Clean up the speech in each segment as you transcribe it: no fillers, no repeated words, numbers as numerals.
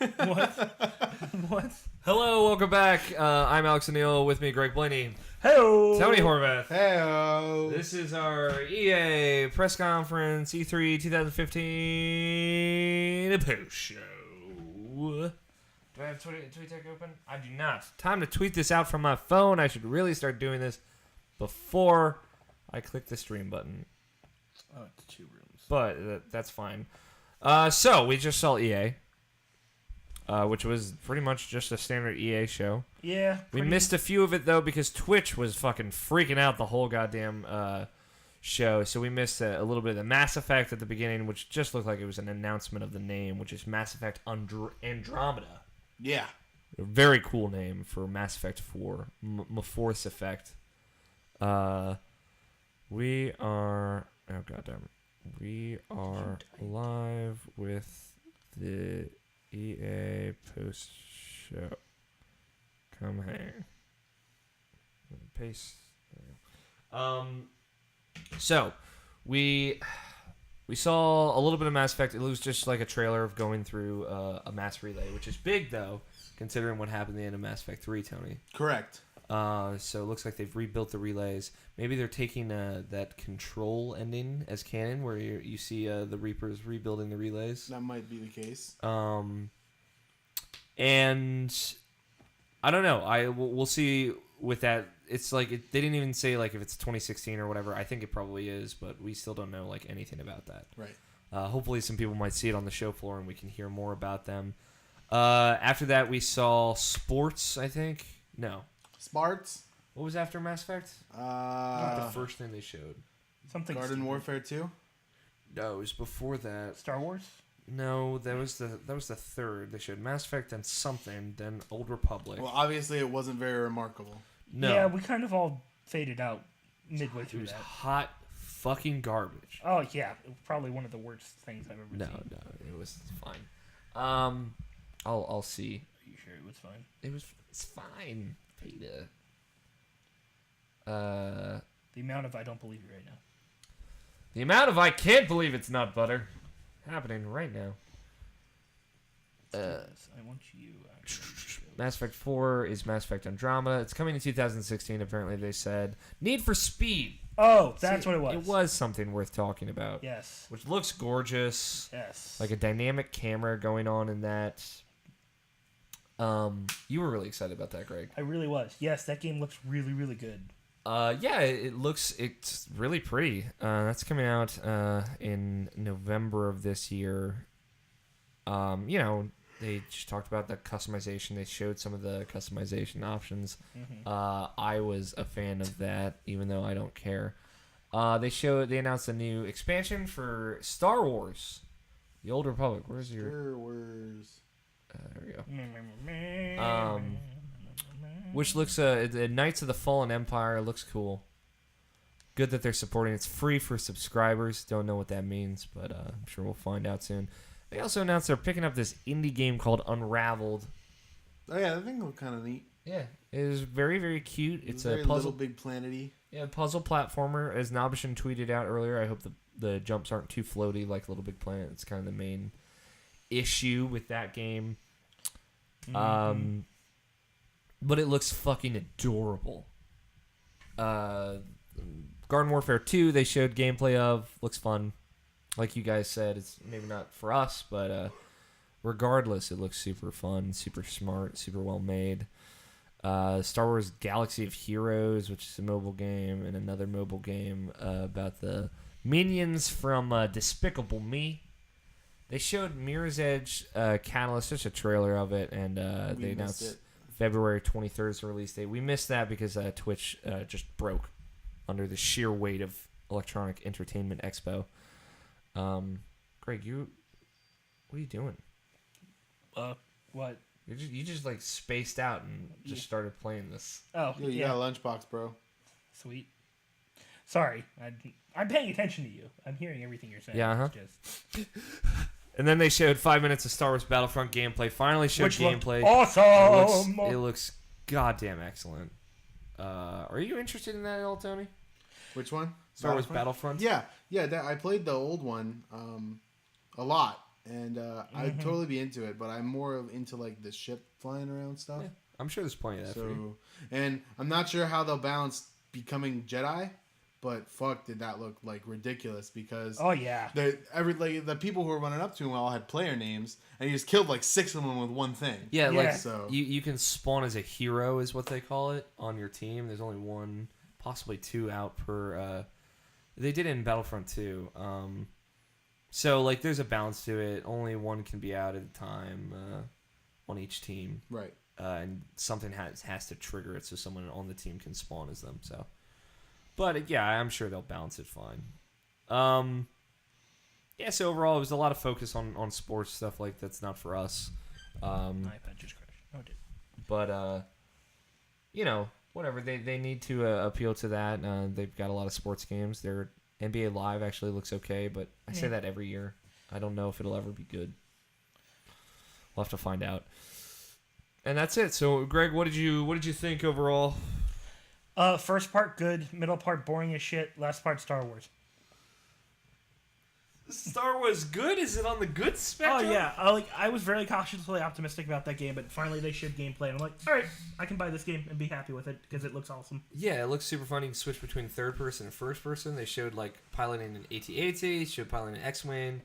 What? What? Hello, welcome back. I'm Alex O'Neill. With me, Greg Blaney. Hey-o. Tony Horvath. Hey-o. This is our EA press conference, E3 2015 post show. Do I have TweetDeck open? I do not. Time to tweet this out from my phone. I should really start doing this before I click the stream button. Oh, it's 2 rooms. But that's fine. So, we just saw EA. Which was pretty much just a standard EA show. Yeah. We missed a few of it, though, because Twitch was fucking freaking out the whole goddamn show. So we missed a little bit of the Mass Effect at the beginning, which just looked like it was an announcement of the name, which is Mass Effect Andromeda. Yeah. A very cool name for Mass Effect 4. Force Effect. We are... Oh, goddamn. We are live with the... EA post show. Come hang. Paste. So we saw a little bit of Mass Effect. It was just like a trailer of going through a mass relay, which is big though, considering what happened at the end of Mass Effect 3, Tony. Correct. So it looks like they've rebuilt the relays. Maybe they're taking that Control ending as canon, where you see the Reapers rebuilding the relays. That might be the case. And I don't know. We'll see with that. It's like they didn't even say like if it's 2016 or whatever. I think it probably is, but we still don't know like anything about that. Right. Hopefully, some people might see it on the show floor, and we can hear more about them. After that, we saw Sports. I think no. Smarts. What was after Mass Effect? Not the first thing they showed. Something. Garden stupid. Warfare 2. No, it was before that. Star Wars. No, that was the third. They showed Mass Effect, then something, then Old Republic. Well, obviously it wasn't very remarkable. No, Yeah, we kind of all faded out midway it through was that. hot fucking garbage. Oh yeah, probably one of the worst things I've ever No, seen. it was fine. I'll see. Are you sure it was fine? It's fine. Beta. The amount of I don't believe you right now. The amount of I can't believe it's not butter happening right now. I want you. Mass Effect 4 is Mass Effect Andromeda. It's coming in 2016. Apparently, they said Need for Speed. Oh, that's what it was. It was something worth talking about. Yes. Which looks gorgeous. Yes. Like a dynamic camera going on in that. You were really excited about that, Greg. I really was. Yes, that game looks really, really good. Yeah, it's really pretty. That's coming out in November of this year. They just talked about the customization. They showed some of the customization options. Mm-hmm. I was a fan of that, even though I don't care. They announced a new expansion for Star Wars, The Old Republic. Where's your Star Wars? There we go. Which looks the Knights of the Fallen Empire looks cool. Good that they're supporting. It's free for subscribers. Don't know what that means, but I'm sure we'll find out soon. They also announced they're picking up this indie game called Unraveled. Oh yeah, that thing looked kind of neat. Yeah, it is very, very cute. It's a very puzzle, Little Big Planet-y. Yeah, puzzle platformer. As Nobishin tweeted out earlier, I hope the jumps aren't too floaty like Little Big Planet. It's kind of the main issue with that game. Mm-hmm. But it looks fucking adorable. Garden Warfare 2, they showed gameplay of. Looks fun. Like you guys said, it's maybe not for us, but regardless, it looks super fun, super smart, super well made. Star Wars Galaxy of Heroes, which is a mobile game, and another mobile game about the minions from Despicable Me. They showed Mirror's Edge Catalyst, just a trailer of it, and they announced February 23rd is the release date. We missed that because Twitch just broke under the sheer weight of Electronic Entertainment Expo. Greg, what are you doing? What? You just like spaced out and just started playing this. Oh, Yo, you got a lunchbox, bro. Sweet. Sorry, I'm paying attention to you. I'm hearing everything you're saying. Yeah, It's just... And then they showed 5 minutes of Star Wars Battlefront gameplay. Finally showed Which gameplay. Awesome. It looks goddamn excellent. Are you interested in that at all, Tony? Which one? Star Wars Battlefront? Yeah. I played the old one a lot. and I'd totally be into it. But I'm more into like the ship flying around stuff. Yeah, I'm sure there's plenty of that for you. And I'm not sure how they'll balance becoming Jedi, but fuck, did that look like ridiculous? Because Oh yeah. the people who were running up to him all had player names, and he just killed like 6 of them with one thing. Yeah, Yeah. like So you can spawn as a hero is what they call it on your team. There's only one, possibly 2 out per. They did it in Battlefront 2. So like there's a balance to it. Only one can be out at a time on each team. right. And something has to trigger it so someone on the team can spawn as them. So, but yeah, I'm sure they'll balance it fine. Yeah. So overall, it was a lot of focus on sports stuff like that's not for us. My iPad just crashed. Oh, it did. But you know, whatever they need to appeal to that. They've got a lot of sports games. Their NBA Live actually looks okay, but I say that every year. I don't know if it'll ever be good. We'll have to find out. And that's it. So, Greg, what did you think overall? First part good, middle part boring as shit, last part Star Wars. Star Wars good? Is it on the good Oh spectrum? yeah, I was very cautiously optimistic about that game, but finally they showed gameplay, and I'm like, all right, I can buy this game and be happy with it because it looks awesome. Yeah, it looks super fun. You can switch between third person and first person. They showed like piloting an AT-AT, showed piloting an X-wing,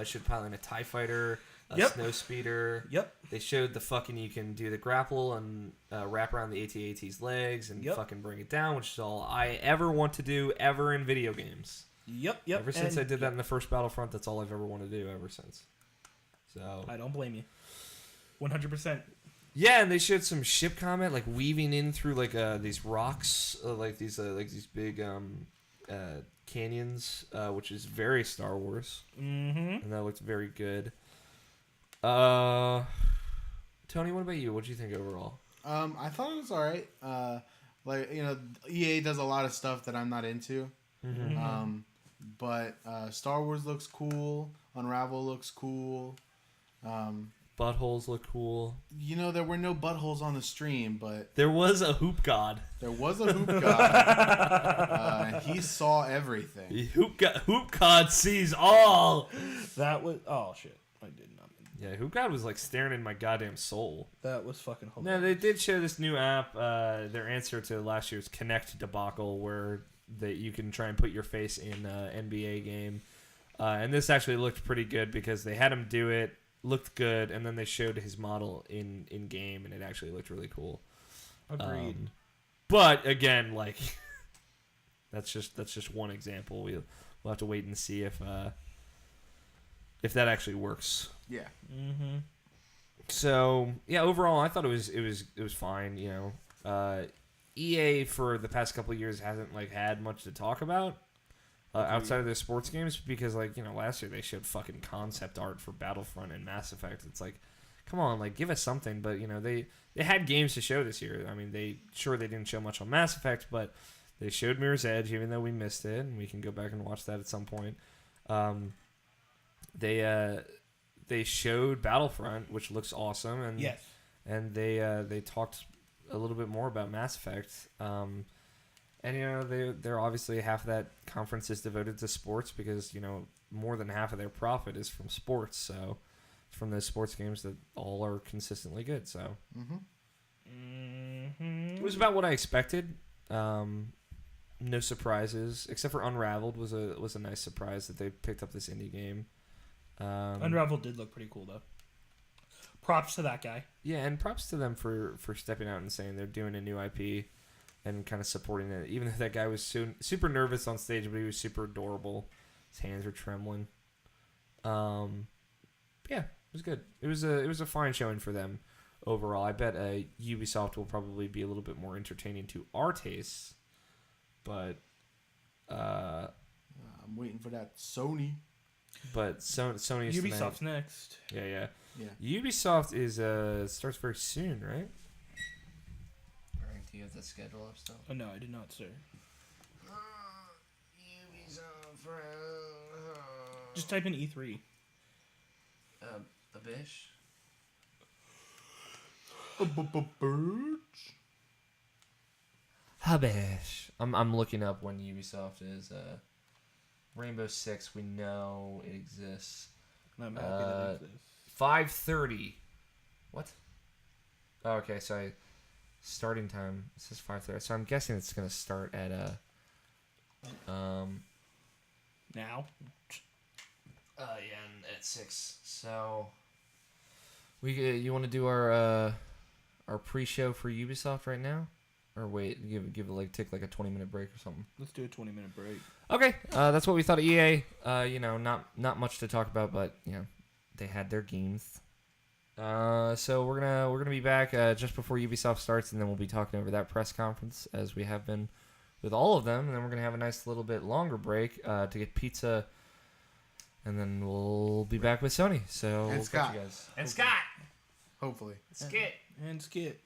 showed piloting a TIE fighter, a snow speeder. Yep. They showed the fucking you can do the grapple and wrap around the AT-AT's legs and fucking bring it down, which is all I ever want to do ever in video games. Yep. Ever since I did that in the first Battlefront, that's all I've ever wanted to do ever since. So I don't blame you. 100%. yeah, and they showed some ship combat, like weaving in through like these rocks, like these big canyons, which is very Star Wars, and that looked very good. Tony, what about you? What do you think overall? I thought it was all right. Like, you know, EA does a lot of stuff that I'm not into. But Star Wars looks cool. Unravel looks cool. Buttholes look cool. You know, there were no buttholes on the stream, but There was a hoop god. there was a hoop god. And he saw everything. The hoop god sees all. That was shit. I did not. Yeah, hoop god was like staring in my goddamn soul. That was fucking No, hilarious. they did show this new app, their answer to last year's Connect debacle, where you can try and put your face in an NBA game. And this actually looked pretty good because they had him do it, looked good, and then they showed his model in game, and it actually looked really cool. Agreed. But again, like that's just one example. We'll have to wait and see if that actually works. Yeah. So yeah, overall, I thought it was fine. You know, EA for the past couple of years hasn't like had much to talk about outside of their sports games because like you know last year they showed fucking concept art for Battlefront and Mass Effect. It's like, come on, like give us something. But you know they had games to show this year. I mean they didn't show much on Mass Effect, but they showed Mirror's Edge even though we missed it, and we can go back and watch that at some point. They showed Battlefront, which looks awesome, and Yes. and they talked a little bit more about Mass Effect, and you know they're obviously half of that conference is devoted to sports because you know more than half of their profit is from sports, so from those sports games that all are consistently good. So it was about what I expected. No surprises except for Unraveled was a nice surprise that they picked up this indie game. Unravel did look pretty cool though. Props to that guy. Yeah, and props to them for stepping out and saying they're doing a new IP and kind of supporting it. Even though that guy was super nervous on stage, but he was super adorable. His hands were trembling. Yeah, it was good. It was a fine showing for them overall. I bet Ubisoft will probably be a little bit more entertaining to our tastes, but I'm waiting for that Sony. But Sony's Ubisoft's tonight. next. Yeah. Yeah. Ubisoft is starts very soon, right? Do you have the schedule up still? Oh no, I did not, sir. Ubisoft. Just type in E3. A bish. Hubbish. I'm looking up when Ubisoft is. Rainbow Six, we know it exists. I'm happy that it exists. 5:30. What? Oh, okay, so starting time. It says 5:30. So I'm guessing it's gonna start at Now. yeah, at 6. So you want to do our pre-show for Ubisoft right now, or wait, give it take a 20-minute break or something. Let's do a 20-minute break. Okay, that's what we thought of EA. Not much to talk about, but they had their games. So we're gonna be back just before Ubisoft starts, and then we'll be talking over that press conference as we have been with all of them, and then we're gonna have a nice little bit longer break to get pizza, and then we'll be back with Sony. So And we'll Scott. catch you guys. And Scott. Hopefully. Skit. And Skit.